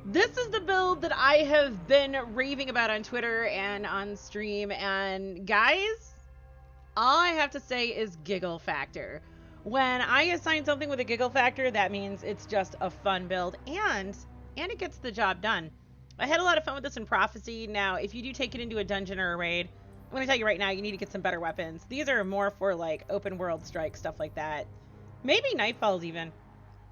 This is the build that I have been raving about on Twitter and on stream, and guys, all I have to say is giggle factor. When I assign something with a giggle factor, that means it's just a fun build, and it gets the job done. I had a lot of fun with this in Prophecy. Now, if you do take it into a dungeon or a raid, I'm going to tell you right now, you need to get some better weapons. These are more for like open world strike, stuff like that. Maybe Nightfalls even.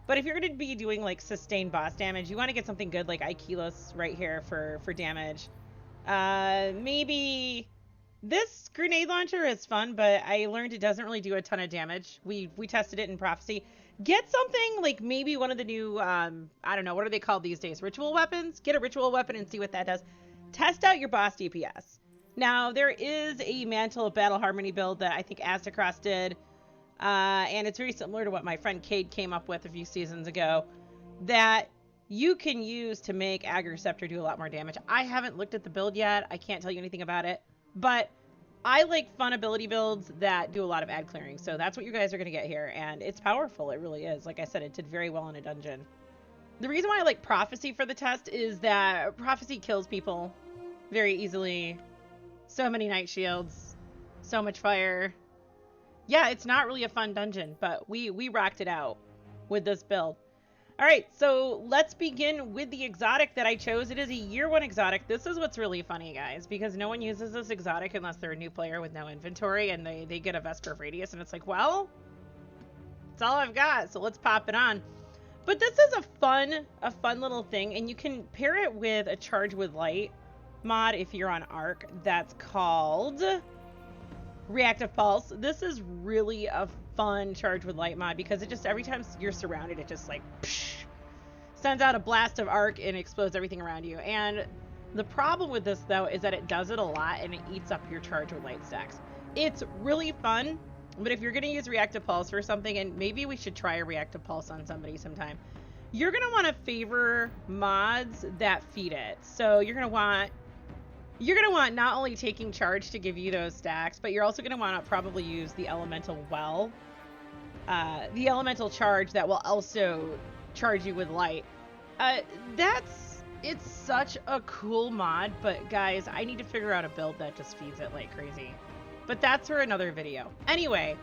But if you're going to be doing like sustained boss damage, you want to get something good like Aikilos right here for damage. Maybe this grenade launcher is fun, but I learned it doesn't really do a ton of damage. We tested it in Prophecy. Get something like maybe one of the new, I don't know, what are they called these days? Ritual weapons? Get a ritual weapon and see what that does. Test out your boss DPS. Now, there is a Mantle of Battle Harmony build that I think Aztecross did. And it's very similar to what my friend Cade came up with a few seasons ago, that you can use to make Ager Scepter do a lot more damage. I haven't looked at the build yet. I can't tell you anything about it. But I like fun ability builds that do a lot of ad clearing. So that's what you guys are going to get here. And it's powerful. It really is. Like I said, it did very well in a dungeon. The reason why I like Prophecy for the test is that Prophecy kills people very easily. So many Night Shields. So much fire. Yeah, it's not really a fun dungeon, but we rocked it out with this build. All right, so let's begin with the exotic that I chose. It is a year 1 exotic. This is what's really funny, guys, because no one uses this exotic unless they're a new player with no inventory, and they get a Vesper of Radius, and it's like, well, it's all I've got, so let's pop it on. But this is a fun little thing, and you can pair it with a Charge with Light mod if you're on Arc. That's called Reactive Pulse. This is really a fun Charge with Light mod because it just, every time you're surrounded, it just like psh, sends out a blast of arc and explodes everything around you. And the problem with this though is that it does it a lot and it eats up your Charge with Light stacks. It's really fun, but if you're going to use Reactive Pulse for something, and maybe we should try a Reactive Pulse on somebody sometime, you're going to want to favor mods that feed it. So you're going to want not only taking charge to give you those stacks, but you're also going to want to probably use the elemental well, the elemental charge that will also charge you with light. It's such a cool mod, but guys, I need to figure out a build that just feeds it like crazy. But that's for another video. Anyway,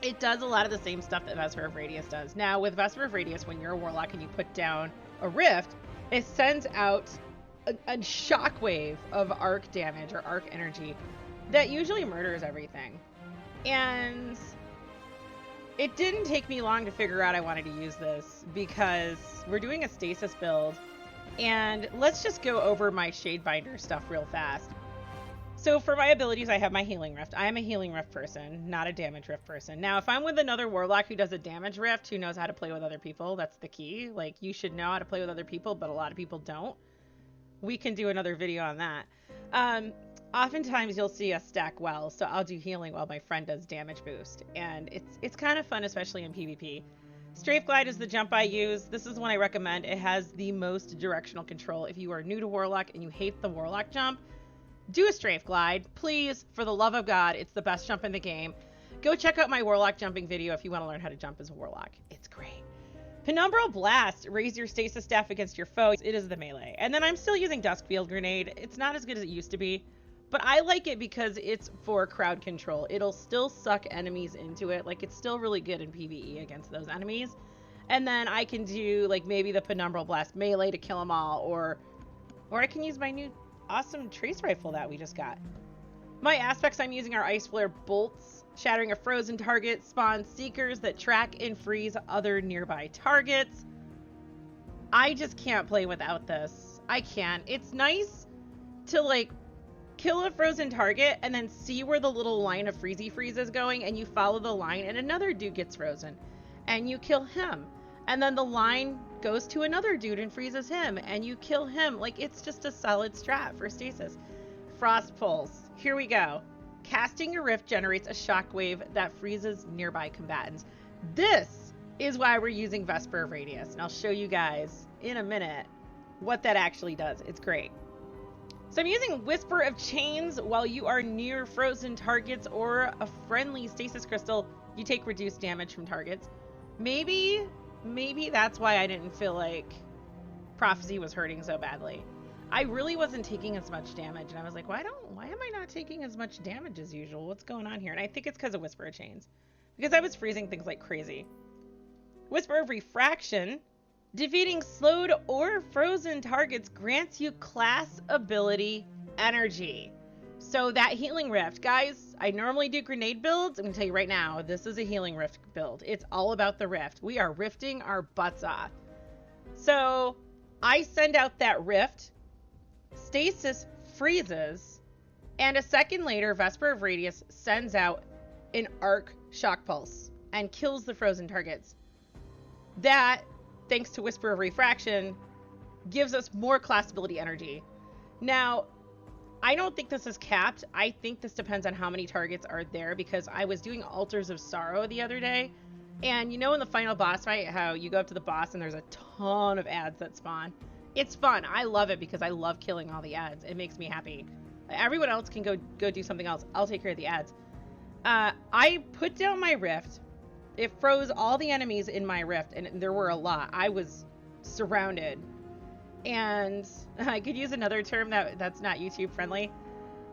it does a lot of the same stuff that Vesper of Radius does. Now, with Vesper of Radius, when you're a warlock and you put down a rift, it sends out a shockwave of arc damage or arc energy that usually murders everything. And it didn't take me long to figure out I wanted to use this because we're doing a stasis build, and let's just go over my Shadebinder stuff real fast. So for my abilities, I have my Healing Rift. I am a Healing Rift person, not a Damage Rift person. Now, if I'm with another Warlock who does a Damage Rift, who knows how to play with other people, that's the key. Like, you should know how to play with other people, but a lot of people don't. We can do another video on that. Oftentimes you'll see us stack well, so I'll do healing while my friend does damage boost, and it's kind of fun, especially in PvP. Strafe Glide is the jump I use. This is one I recommend. It has the most directional control. If you are new to Warlock and you hate the Warlock jump, do a Strafe Glide. Please, for the love of God, it's the best jump in the game. Go check out my Warlock jumping video if you want to learn how to jump as a Warlock. It's great. Penumbral Blast. Raise your stasis staff against your foe. It is the melee. And then I'm still using Duskfield Grenade. It's not as good as it used to be, but I like it because it's for crowd control. It'll still suck enemies into it. Like, it's still really good in PvE against those enemies. And then I can do, like, maybe the Penumbral Blast melee to kill them all, or I can use my new awesome trace rifle that we just got. My aspects I'm using are Ice Flare Bolts. Shattering a frozen target spawns Seekers that track and freeze other nearby targets. I just can't play without this. I can't. It's nice to, like, kill a frozen target and then see where the little line of freezy freeze is going, and you follow the line and another dude gets frozen and you kill him, and then the line goes to another dude and freezes him and you kill him. Like, it's just a solid strat for stasis. Frost Pulse. Here we go. Casting a rift generates a shockwave that freezes nearby combatants. This is why we're using Vesper of Radius, and I'll show you guys in a minute what that actually does. It's great. So I'm using Whisper of Chains. While you are near frozen targets or a friendly stasis crystal, you take reduced damage from targets. Maybe that's why I didn't feel like Prophecy was hurting so badly. I really wasn't taking as much damage, and I was like, why am I not taking as much damage as usual? What's going on here? And I think it's because of Whisper of Chains, because I was freezing things like crazy. Whisper of Refraction. Defeating slowed or frozen targets grants you class ability energy. So that healing rift, guys, I normally do grenade builds. I'm gonna tell you right now, this is a healing rift build. It's all about the rift. We are rifting our butts off. So I send out that rift, Stasis freezes, and a second later, Vesper of Radius sends out an arc shock pulse and kills the frozen targets. That, thanks to Whisper of Refraction, gives us more class ability energy. Now, I don't think this is capped. I think this depends on how many targets are there, because I was doing Altars of Sorrow the other day, and you know in the final boss fight how you go up to the boss and there's a ton of ads that spawn? It's fun. I love it because I love killing all the ads. It makes me happy. Everyone else can go do something else. I'll take care of the ads. I put down my rift. It froze all the enemies in my rift, and there were a lot. I was surrounded. And I could use another term that's not YouTube friendly.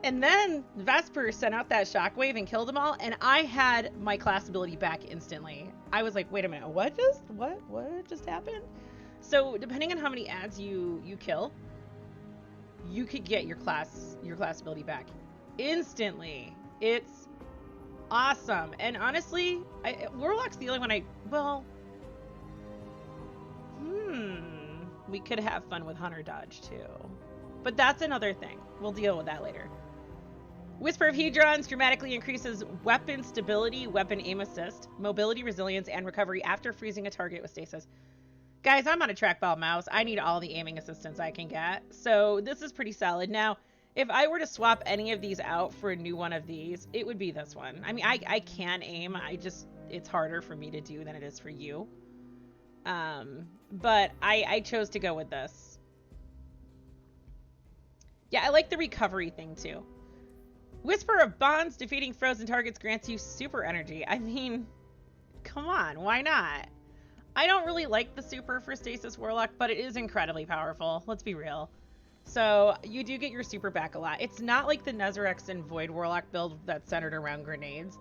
And then Vesper sent out that shockwave and killed them all, and I had my class ability back instantly. I was like, wait a minute, what just happened? So depending on how many ads you kill, you could get your class ability back instantly. It's awesome. And honestly, Warlock's the only one we could have fun with Hunter Dodge too. But that's another thing. We'll deal with that later. Whisper of Hedrons dramatically increases weapon stability, weapon aim assist, mobility, resilience, and recovery after freezing a target with stasis. Guys, I'm on a trackball mouse. I need all the aiming assistance I can get. So this is pretty solid. Now, if I were to swap any of these out for a new one of these, it would be this one. I mean, I can aim. It's harder for me to do than it is for you. But I chose to go with this. Yeah, I like the recovery thing too. Whisper of Bonds, defeating frozen targets grants you super energy. I mean, come on, why not? I don't really like the super for Stasis Warlock, but it is incredibly powerful. Let's be real. So you do get your super back a lot. It's not like the Nezrex and Void Warlock build that's centered around grenades,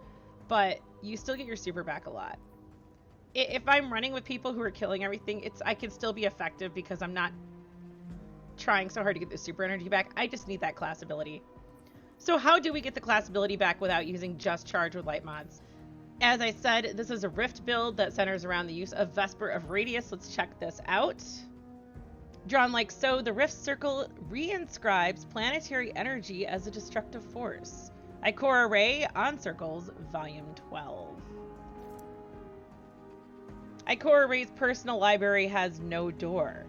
but you still get your super back a lot. If I'm running with people who are killing everything, I can still be effective because I'm not trying so hard to get the super energy back. I just need that class ability. So how do we get the class ability back without using just charge with light mods? As I said, this is a Rift build that centers around the use of Vesper of Radius. Let's check this out. Drawn like so, the Rift Circle reinscribes planetary energy as a destructive force. Ikora Ray on Circles, Volume 12. Ikora Ray's personal library has no door.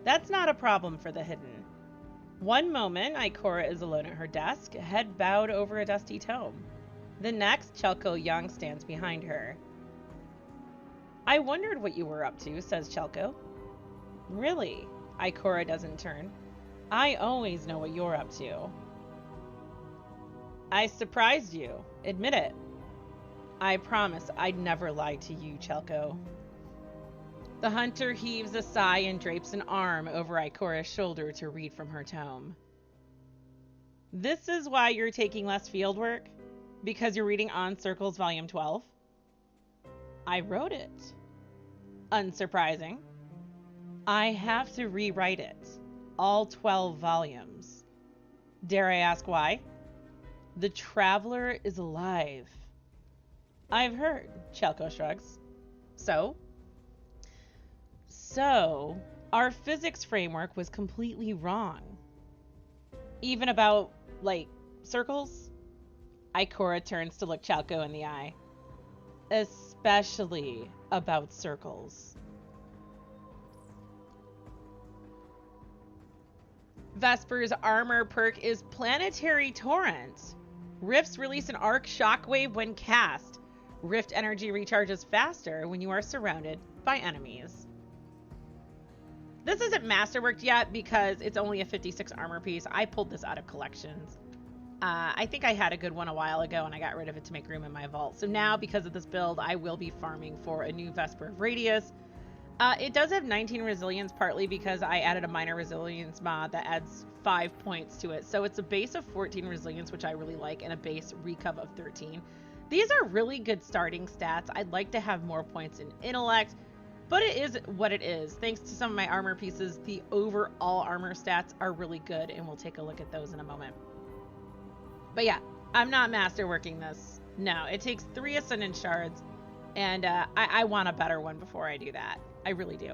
That's not a problem for the hidden. One moment, Ikora is alone at her desk, head bowed over a dusty tome. The next, Chelko Young stands behind her. I wondered what you were up to, says Chelko. Really? Ikora doesn't turn. I always know what you're up to. I surprised you. Admit it. I promise I'd never lie to you, Chelko. The hunter heaves a sigh and drapes an arm over Ikora's shoulder to read from her tome. This is why you're taking less field work? Because you're reading On Circles Volume 12? I wrote it. Unsurprising. I have to rewrite it. All 12 volumes. Dare I ask why? The Traveler is alive. I've heard, Chelko shrugs. So, our physics framework was completely wrong. Even about, like, circles? Ikora turns to look Chelko in the eye. Especially about circles. Vesper's armor perk is Planetary Torrent. Rifts release an arc shockwave when cast. Rift energy recharges faster when you are surrounded by enemies. This isn't masterworked yet because it's only a 56 armor piece. I pulled this out of collections. I think I had a good one a while ago and I got rid of it to make room in my vault. So now, because of this build, I will be farming for a new Vesper of Radius. It does have 19 resilience, partly because I added a minor resilience mod that adds 5 points to it. So it's a base of 14 resilience, which I really like, and a base recuv of 13. These are really good starting stats. I'd like to have more points in intellect, but it is what it is. Thanks to some of my armor pieces, the overall armor stats are really good, and we'll take a look at those in a moment. But yeah, I'm not masterworking this. No, it takes 3 Ascendant Shards, and I want a better one before I do that. I really do.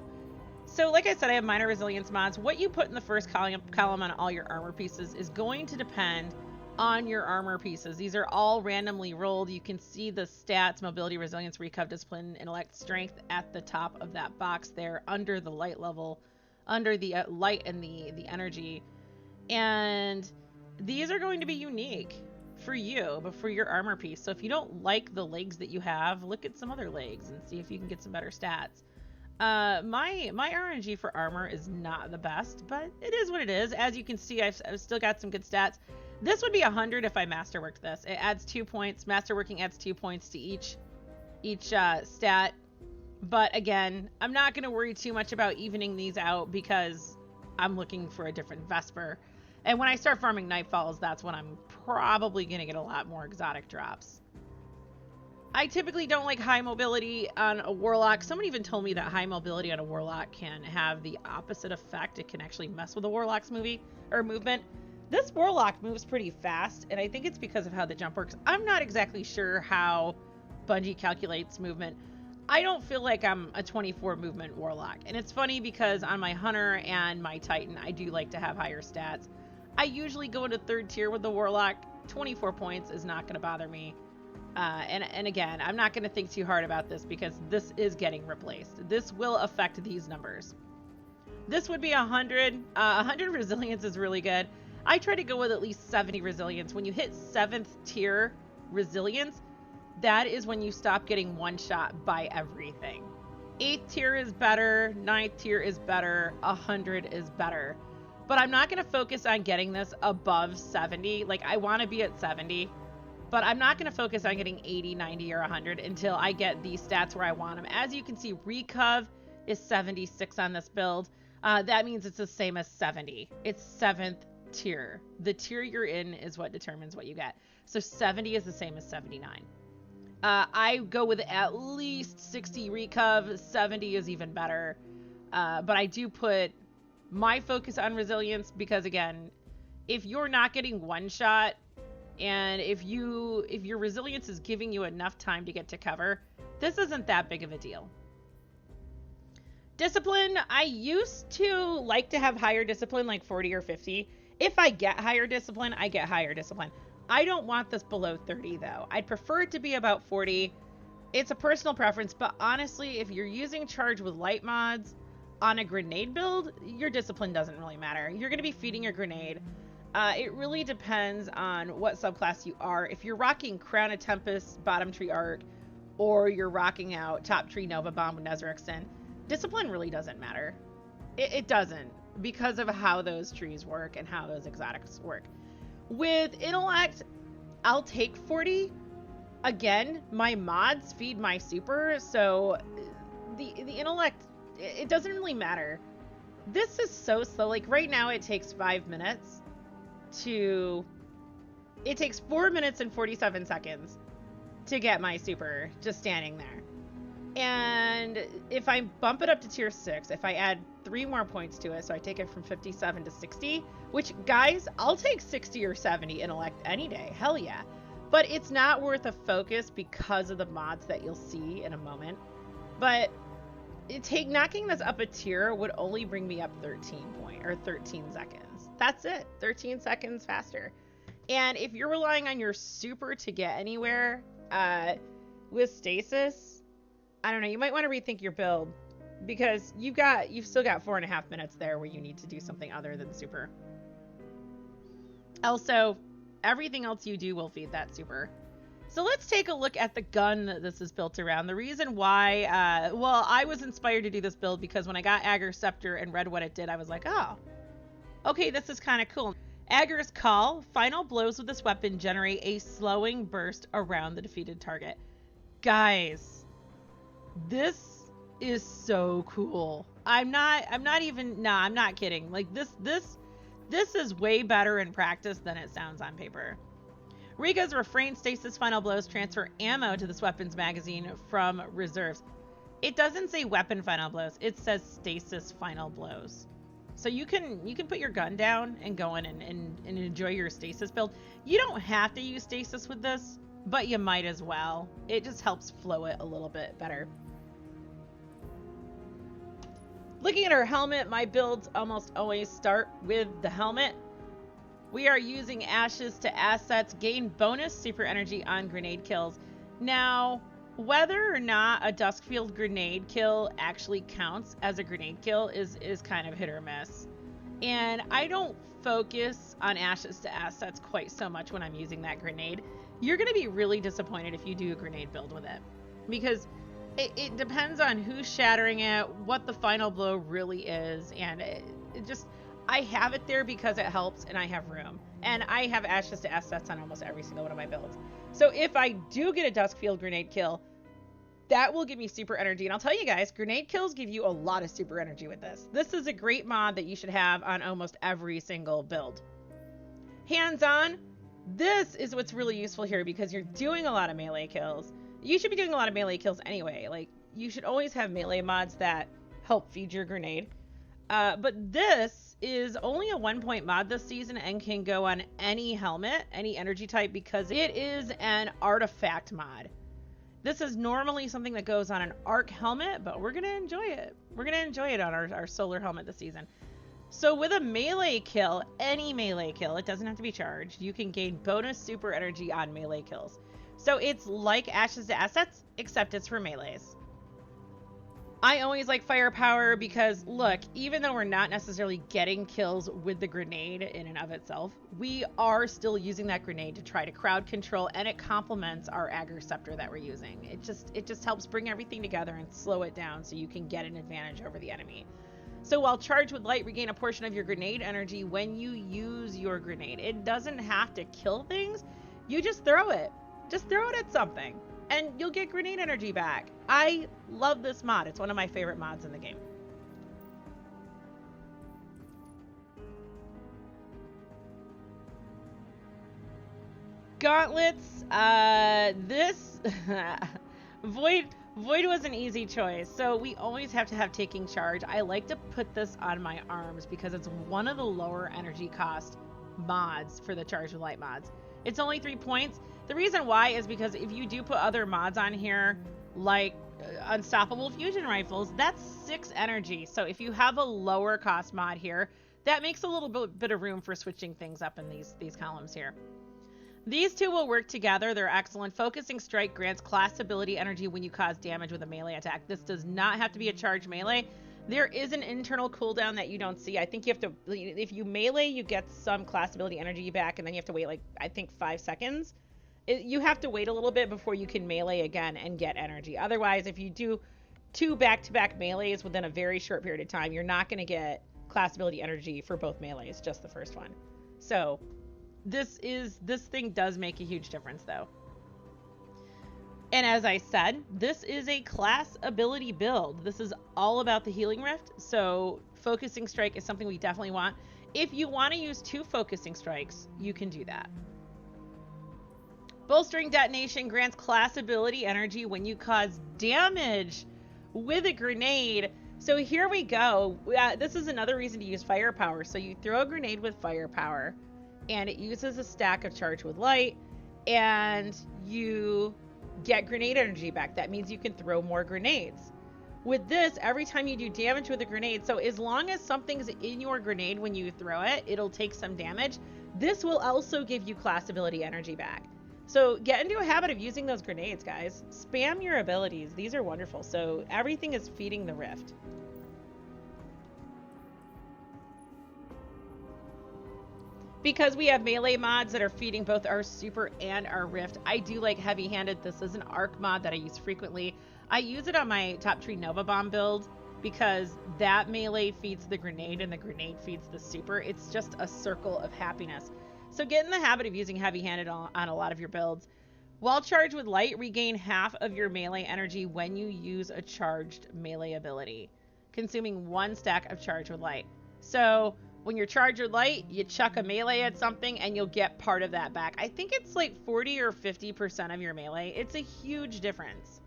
So like I said, I have minor resilience mods. What you put in the first column on all your armor pieces is going to depend on your armor pieces. These are all randomly rolled. You can see the stats: mobility, resilience, recuv, discipline, intellect, strength at the top of that box there under the light level, under the light and the energy. And these are going to be unique for you, but for your armor piece. So if you don't like the legs that you have, look at some other legs and see if you can get some better stats. My RNG for armor is not the best, but it is what it is. As you can see, I've still got some good stats. This would be 100 if I masterworked this. It adds 2 points. Masterworking adds 2 points to each stat. But again, I'm not going to worry too much about evening these out because I'm looking for a different Vesper. And when I start farming Nightfalls, that's when I'm probably going to get a lot more exotic drops. I typically don't like high mobility on a Warlock. Someone even told me that high mobility on a Warlock can have the opposite effect. It can actually mess with a Warlock's movement. This Warlock moves pretty fast, and I think it's because of how the jump works. I'm not exactly sure how Bungie calculates movement. I don't feel like I'm a 24 movement Warlock. And it's funny because on my Hunter and my Titan, I do like to have higher stats. I usually go into 3rd tier with the Warlock. 24 points is not going to bother me. And again, I'm not going to think too hard about this because this is getting replaced. This will affect these numbers. This would be 100. 100 resilience is really good. I try to go with at least 70 resilience. When you hit 7th tier resilience, that is when you stop getting one shot by everything. 8th tier is better. 9th tier is better. 100 is better. But I'm not going to focus on getting this above 70. Like, I want to be at 70. But I'm not going to focus on getting 80, 90, or 100 until I get these stats where I want them. As you can see, recuv is 76 on this build. That means it's the same as 70. It's 7th tier. The tier you're in is what determines what you get. So 70 is the same as 79. I go with at least 60 recuv. 70 is even better. But I do put my focus on resilience because, again, if you're not getting one shot, and if your resilience is giving you enough time to get to cover, this isn't that big of a deal. Discipline, I used to like to have higher discipline, like 40 or 50. If I get higher discipline, I get higher discipline. I don't want this below 30 though. I'd prefer it to be about 40. It's a personal preference, but honestly, if you're using charge with light mods on a grenade build, your discipline doesn't really matter. You're going to be feeding your grenade. It really depends on what subclass you are. If you're rocking Crown of Tempest, Bottom Tree Arc, or you're rocking out Top Tree Nova Bomb with Nezarexin, discipline really doesn't matter. It doesn't, because of how those trees work and how those exotics work. With intellect, I'll take 40. Again, my mods feed my super, so the intellect, it doesn't really matter. This is so slow. Like right now, it takes 5 minutes. It takes 4 minutes and 47 seconds to get my super just standing there. And if I bump it up to tier 6, if I add 3 more points to it, so I take it from 57 to 60, which, guys, I'll take 60 or 70 intellect any day. Hell yeah. But it's not worth a focus because of the mods that you'll see in a moment. But knocking this up a tier would only bring me up 13 seconds. That's it. 13 seconds faster. And if you're relying on your super to get anywhere with stasis, I don't know, you might want to rethink your build because you've still got 4.5 minutes there where you need to do something other than super. Also, everything else you do will feed that super. So let's take a look at the gun that this is built around. The reason why, well, I was inspired to do this build because when I got Ager Scepter and read what it did, I was like, oh, okay, this is kind of cool. Ager's Call. Final blows with this weapon generate a slowing burst around the defeated target. Guys, this is so cool. I'm not kidding. Like this is way better in practice than it sounds on paper. Riga's refrain stasis final blows transfer ammo to this weapon's magazine from reserves. It doesn't say weapon final blows. It says stasis final blows. So you can put your gun down and go in and enjoy your stasis build. You don't have to use stasis with this, but you might as well. It just helps flow it a little bit better. Looking at our helmet, my builds almost always start with the helmet. We are using ashes to assets, gain bonus super energy on grenade kills. Now, whether or not a Duskfield grenade kill actually counts as a grenade kill is kind of hit or miss. And I don't focus on ashes to assets quite so much when I'm using that grenade. You're going to be really disappointed if you do a grenade build with it, because it depends on who's shattering it, what the final blow really is, and it just... I have it there because it helps and I have room. And I have ashes to assets on almost every single one of my builds. So if I do get a Duskfield grenade kill, that will give me super energy. And I'll tell you guys, grenade kills give you a lot of super energy with this. This is a great mod that you should have on almost every single build. Hands-on, this is what's really useful here because you're doing a lot of melee kills. You should be doing a lot of melee kills anyway. Like, you should always have melee mods that help feed your grenade. But this is only a 1-point mod this season and can go on any helmet, any energy type, because it is an artifact mod. This is normally something that goes on an arc helmet, but we're going to enjoy it. We're going to enjoy it on our solar helmet this season. So with a melee kill, any melee kill, it doesn't have to be charged, you can gain bonus super energy on melee kills. So it's like Ashes to Assets, except it's for melees. I always like firepower because, look, even though we're not necessarily getting kills with the grenade in and of itself, we are still using that grenade to try to crowd control, and it complements our Ager Scepter that we're using. It just helps bring everything together and slow it down so you can get an advantage over the enemy. So while charged with light, regain a portion of your grenade energy when you use your grenade. It doesn't have to kill things. You just throw it. Just throw it at something, and you'll get grenade energy back. I love this mod. It's one of my favorite mods in the game. Gauntlets, this Void was an easy choice. So we always have to have taking charge. I like to put this on my arms because it's one of the lower energy cost mods for the charge with light mods. It's only 3 points. The reason why is because if you do put other mods on here, like unstoppable fusion rifles, that's 6 energy. So if you have a lower cost mod here, that makes a little bit of room for switching things up in these columns here. These two will work together. They're excellent. Focusing Strike grants class ability energy when you cause damage with a melee attack. This does not have to be a charge melee. There is an internal cooldown that you don't see. I think you have to, if you melee, you get some class ability energy back, and then you have to wait, like, I think 5 seconds. You have to wait a little bit before you can melee again and get energy. Otherwise, if you do 2 back-to-back melees within a very short period of time, you're not going to get class ability energy for both melees, just the first one. So this thing does make a huge difference, though. And as I said, this is a class ability build. This is all about the Healing Rift, so Focusing Strike is something we definitely want. If you want to use 2 Focusing Strikes, you can do that. Bolstering Detonation grants class ability energy when you cause damage with a grenade. So here we go. This is another reason to use firepower. So you throw a grenade with firepower, and it uses a stack of charge with light, and you get grenade energy back. That means you can throw more grenades. With this, every time you do damage with a grenade, so as long as something's in your grenade when you throw it, it'll take some damage. This will also give you class ability energy back. So get into a habit of using those grenades, guys. Spam your abilities. These are wonderful. So everything is feeding the Rift. Because we have melee mods that are feeding both our super and our Rift, I do like heavy-handed. This is an arc mod that I use frequently. I use it on my Top Tree Nova Bomb build because that melee feeds the grenade and the grenade feeds the super. It's just a circle of happiness. So get in the habit of using heavy-handed on a lot of your builds. While charged with light, regain half of your melee energy when you use a charged melee ability, consuming 1 stack of charge with light. So when you're charged with light, you chuck a melee at something and you'll get part of that back. I think it's like 40 or 50% of your melee. It's a huge difference.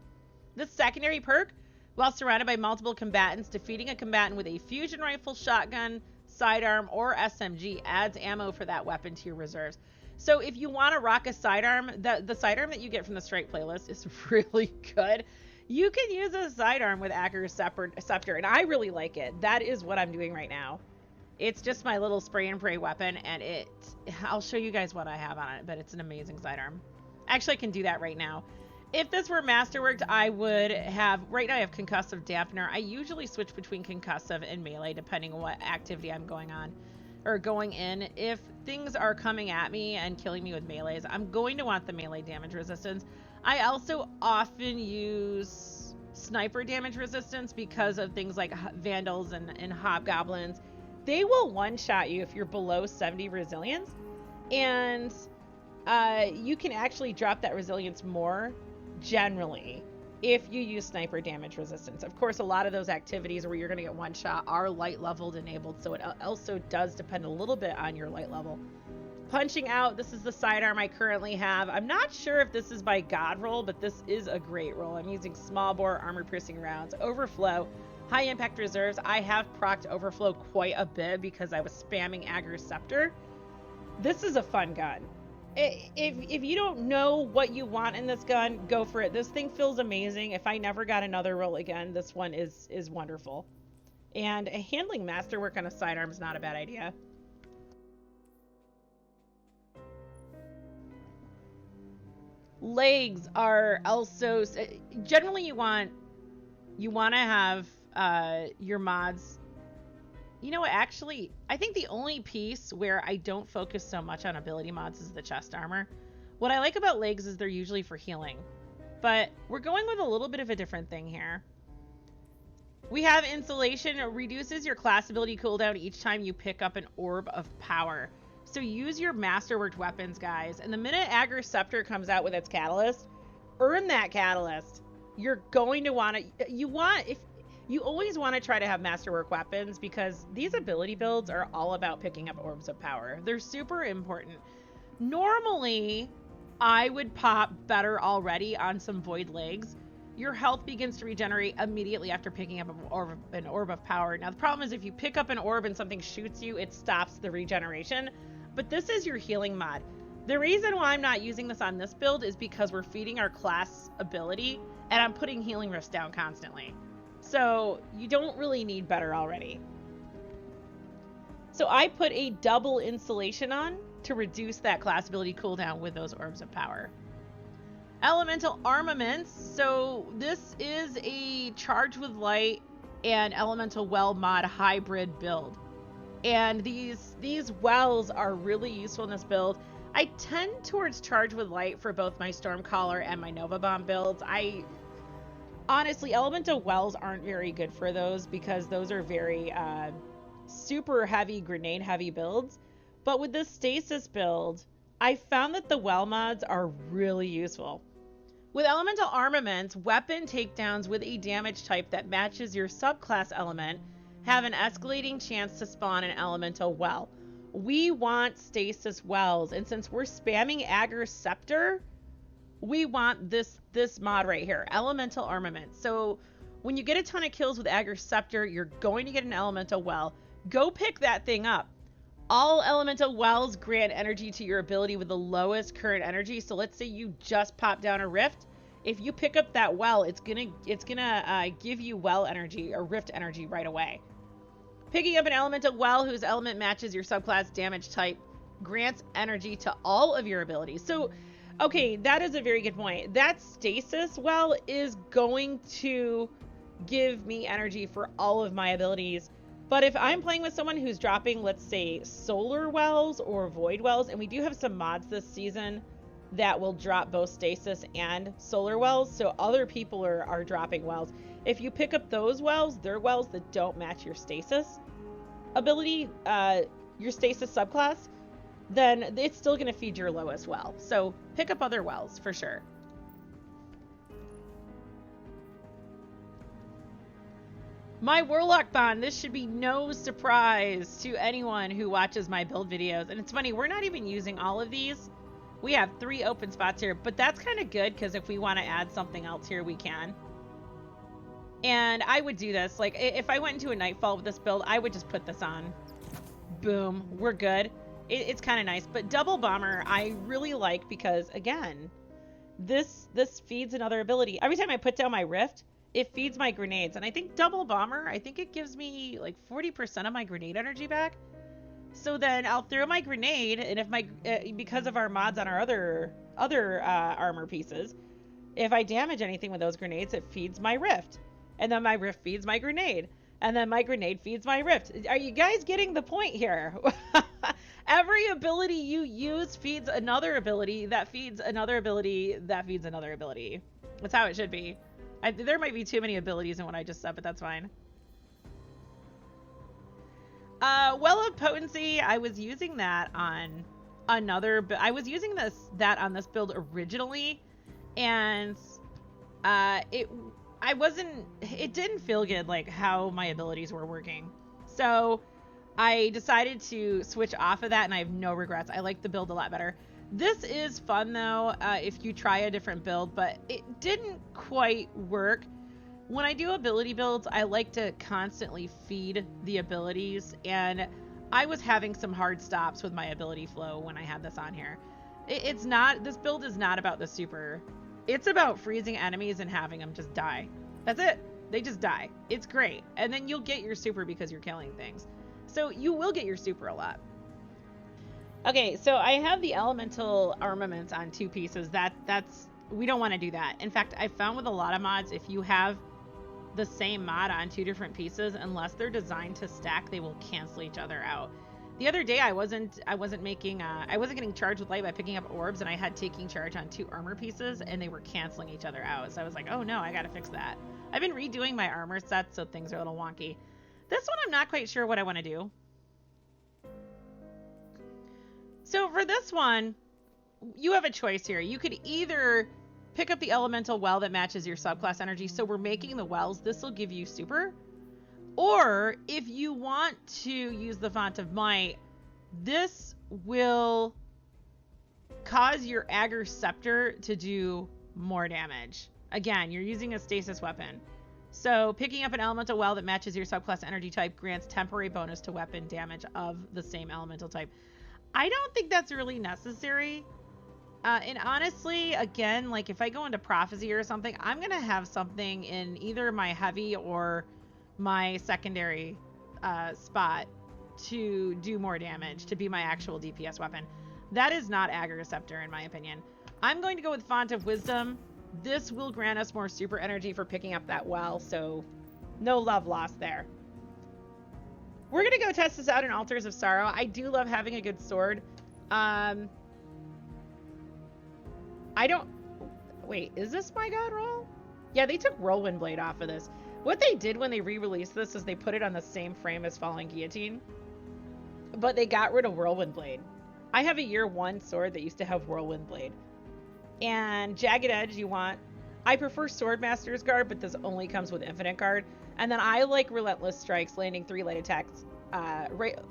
The secondary perk, while surrounded by multiple combatants, defeating a combatant with a fusion rifle, shotgun, sidearm, or SMG adds ammo for that weapon to your reserves. So if you want to rock a sidearm, the sidearm that you get from the strike playlist is really good. You can use a sidearm with Ager's Scepter, and I really like it. That is what I'm doing right now. It's just my little spray and pray weapon, and I'll show you guys what I have on it, but it's an amazing sidearm. Actually, I can do that right now. If this were masterworked, I would have, right now I have concussive dampener. I usually switch between concussive and melee depending on what activity I'm going on or going in. If things are coming at me and killing me with melees, I'm going to want the melee damage resistance. I also often use sniper damage resistance because of things like vandals and hobgoblins. They will one-shot you if you're below 70 resilience, and you can actually drop that resilience more generally if you use sniper damage resistance. Of course, a lot of those activities where you're going to get one shot are light leveled enabled, so it also does depend a little bit on your light level. Punching out, this is the sidearm I currently have. I'm not sure if this is by god roll, but this is a great roll. I'm using small bore armor piercing rounds, overflow, high impact reserves. I have procced overflow quite a bit because I was spamming Ager's Scepter. This is a fun gun. If you don't know what you want in this gun, go for it. This thing feels amazing. If I never got another roll again, this one is wonderful. And handling masterwork on a sidearm is not a bad idea. Legs are also, generally you want to have your mods. You know what, actually, I think the only piece where I don't focus so much on ability mods is the chest armor. What I like about legs is they're usually for healing. But we're going with a little bit of a different thing here. We have insulation. It reduces your class ability cooldown each time you pick up an orb of power. So use your masterworked weapons, guys. And the minute Ager's Scepter comes out with its catalyst, earn that catalyst. You're going to want to... You always want to try to have masterwork weapons because these ability builds are all about picking up orbs of power. They're super important. Normally, I would pop better already on some void legs. Your health begins to regenerate immediately after picking up an orb of power. Now, the problem is if you pick up an orb and something shoots you, it stops the regeneration. But this is your healing mod. The reason why I'm not using this on this build is because we're feeding our class ability, and I'm putting healing rifts down constantly. So you don't really need better already. So I put a double insulation on to reduce that class ability cooldown with those orbs of power. Elemental armaments. So this is a charge with light and elemental well mod hybrid build. And these wells are really useful in this build. I tend towards charge with light for both my Stormcaller and my Nova Bomb builds. Honestly, elemental wells aren't very good for those because those are very super heavy, grenade heavy builds. But with this stasis build, I found that the well mods are really useful. With elemental armaments, weapon takedowns with a damage type that matches your subclass element have an escalating chance to spawn an elemental well. We want stasis wells, and since we're spamming Ager's Scepter, we want this mod right here, elemental armament. So when you get a ton of kills with Ager's Scepter, you're going to get an elemental well. Go pick that thing up. All elemental wells grant energy to your ability with the lowest current energy. So let's say you just pop down a rift. If you pick up that well, it's gonna give you well energy or rift energy right away. Picking up an elemental well whose element matches your subclass damage type grants energy to all of your abilities. So okay, that is a very good point. That stasis well is going to give me energy for all of my abilities. But if I'm playing with someone who's dropping, let's say, solar wells or void wells, and we do have some mods this season that will drop both stasis and solar wells, so other people are dropping wells. If you pick up those wells, they're wells that don't match your stasis ability, your stasis subclass, then it's still going to feed your lowest well. So pick up other wells for sure. My Warlock Bond, this should be no surprise to anyone who watches my build videos. And it's funny, we're not even using all of these. We have 3 open spots here, but that's kind of good because if we want to add something else here, we can. And I would do this, like if I went into a Nightfall with this build, I would just put this on. Boom, we're good. It's kind of nice, but Double Bomber I really like because again, this feeds another ability. Every time I put down my Rift, it feeds my grenades, and I think Double Bomber, I think it gives me like 40% of my grenade energy back. So then I'll throw my grenade, and if my because of our mods on our other armor pieces, if I damage anything with those grenades, it feeds my Rift, and then my Rift feeds my grenade, and then my grenade feeds my Rift. Are you guys getting the point here? Every ability you use feeds another ability that feeds another ability that feeds another ability. That's how it should be. There might be too many abilities in what I just said, but that's fine. Well of Potency, I was using that on another, I was using that on this build originally, and it didn't feel good like how my abilities were working. So I decided to switch off of that, and I have no regrets. I like the build a lot better. This is fun though, if you try a different build, but it didn't quite work. When I do ability builds, I like to constantly feed the abilities, and I was having some hard stops with my ability flow when I had this on here. This build is not about the super. It's about freezing enemies and having them just die. That's it. They just die. It's great. And then you'll get your super because you're killing things. So you will get your super a lot. Okay, so I have the elemental armaments on 2 pieces. We don't want to do that. In fact, I found with a lot of mods, if you have the same mod on 2 different pieces, unless they're designed to stack, they will cancel each other out. The other day I wasn't getting charged with light by picking up orbs, and I had taking charge on 2 armor pieces, and they were canceling each other out. So I was like, oh no, I gotta fix that. I've been redoing my armor sets, so things are a little wonky. This one I'm not quite sure what I want to do. So for this one, you have a choice here. You could either pick up the elemental well that matches your subclass energy, so we're making the wells, this will give you super. Or if you want to use the Font of Might, this will cause your Ager Scepter to do more damage. Again, you're using a stasis weapon. So picking up an elemental well that matches your subclass energy type grants temporary bonus to weapon damage of the same elemental type. I don't think that's really necessary. And honestly, again, like if I go into Prophecy or something, I'm going to have something in either my heavy or my secondary spot to do more damage, to be my actual DPS weapon. That is not Ager Scepter in my opinion. I'm going to go with Font of Wisdom. This will grant us more super energy for picking up that well, so no love lost there. We're going to go test this out in Altars of Sorrow. I do love having a good sword. Wait, is this my god roll? Yeah, they took Whirlwind Blade off of this. What they did when they re-released this is they put it on the same frame as Falling Guillotine, but they got rid of Whirlwind Blade. I have a year 1 sword that used to have Whirlwind Blade. And Jagged Edge I prefer Swordmaster's Guard, but this only comes with Infinite Guard. And then I like Relentless Strikes, landing 3 light attacks.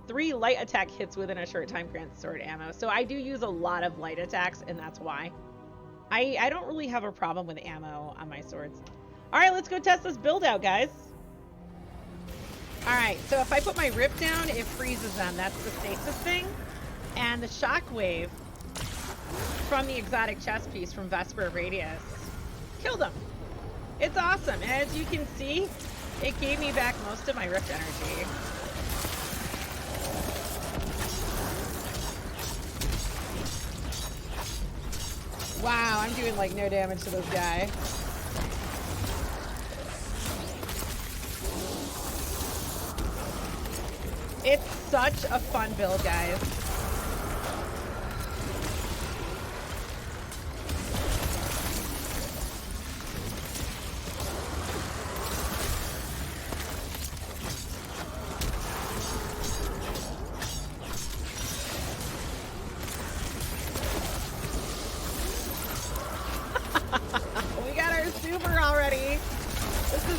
3 light attack hits within a short time grants sword ammo. So I do use a lot of light attacks, and that's why. I don't really have a problem with ammo on my swords. Alright, let's go test this build out, guys. Alright, so if I put my Rip down, it freezes them. That's the stasis thing. And the Shockwave from the exotic chest piece from Vesper of Radius killed them. It's awesome. And as you can see, it gave me back most of my Rift energy. Wow, I'm doing like no damage to this guy. It's such a fun build, guys.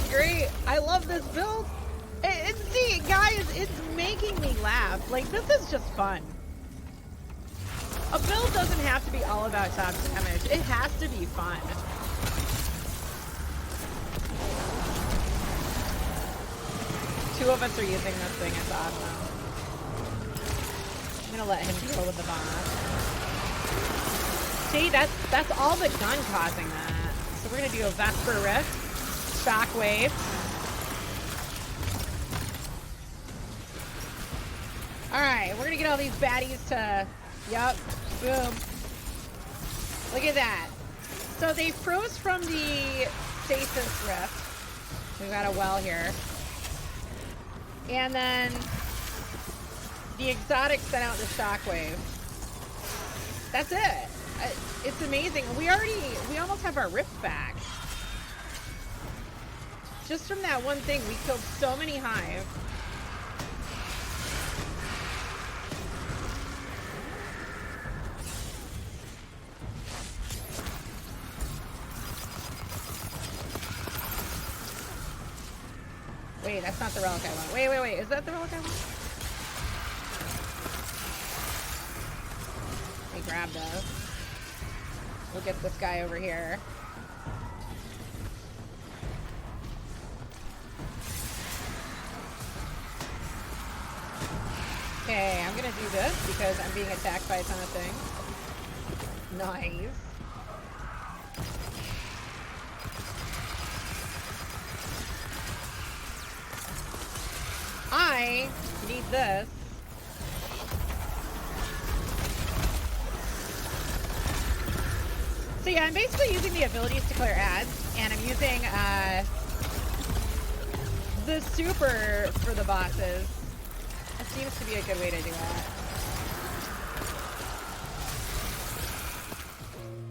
great. I love this build. See, guys, it's making me laugh. Like, this is just fun. A build doesn't have to be all about top damage. It has to be fun. Two of us are using this thing. It's awesome. I'm gonna let him deal with the boss. See, that's all the gun causing that. So we're gonna do a Vesper Rift, Shockwave. All right, we're gonna get all these baddies to, yep, boom. Look at that. So they froze from the Stasis Rift. We've got a well here. And then the exotic sent out the shockwave. That's it. It's amazing. We almost have our rift back. Just from that one thing, we killed so many hive. Wait, that's not the relic I want. Wait. Is that the relic I want? Let me grab those. We'll get this guy over here. Okay, I'm gonna do this because I'm being attacked by a ton of things. Nice. I need this. So yeah, I'm basically using the abilities to clear ads, and I'm using the super for the bosses. That seems to be a good way to do that.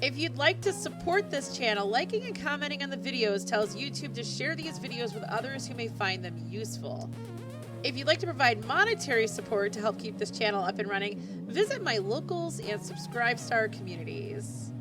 If you'd like to support this channel, liking and commenting on the videos tells YouTube to share these videos with others who may find them useful. If you'd like to provide monetary support to help keep this channel up and running, visit my locals and subscribe star communities.